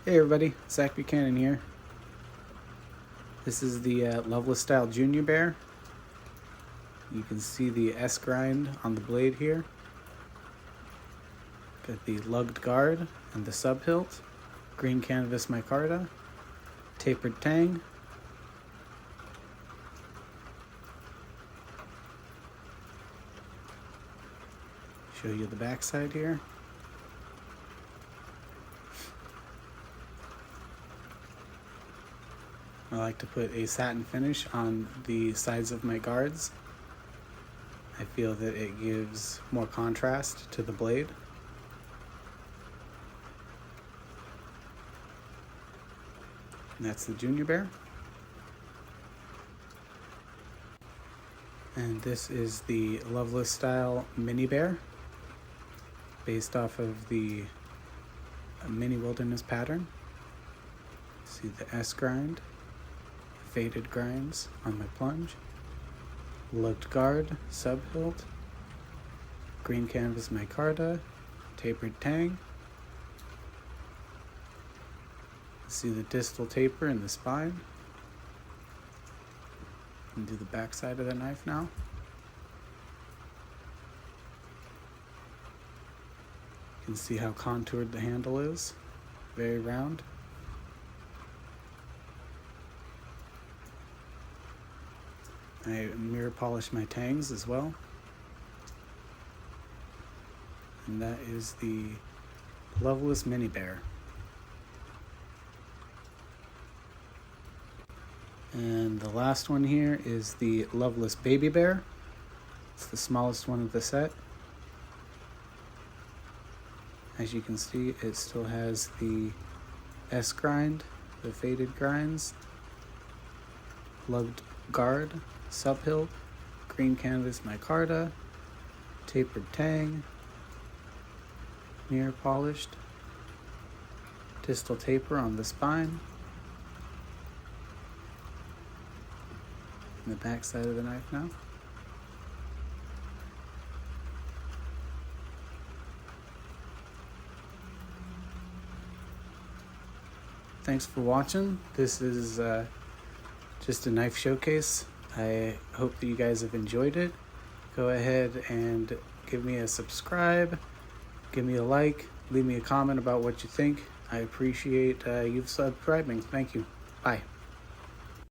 Hey everybody, Zac Buchanan here. This is the Loveless style Junior Bear. You can see the S grind on the blade here. Got the lugged guard and the subhilt, green canvas micarta, tapered tang, show you the backside here. I like to put a satin finish on the sides of my guards. I feel that it gives more contrast to the blade. And that's the Junior Bear. And this is the Loveless style Mini Bear, based off of the Mini Wilderness pattern. See the S grind, faded grinds on my plunge, lugged guard, subhilt, green canvas micarta, tapered tang. See the distal taper in the spine. And do the back side of the knife now. You can see how contoured the handle is, very round. I mirror polish my tangs as well. And that is the Loveless Mini Bear. And the last one here is the Loveless Baby Bear. It's the smallest one of the set. As you can see, it still has the S grind, the faded grinds, lugged guard, subhilt, green canvas micarta, tapered tang, mirror polished, distal taper on the spine, and the back side of the knife now. Thanks for watching. This is just a knife showcase. I hope that you guys have enjoyed it. Go ahead and give me a subscribe, give me a like, leave me a comment about what you think. I appreciate you subscribing. Thank you. Bye.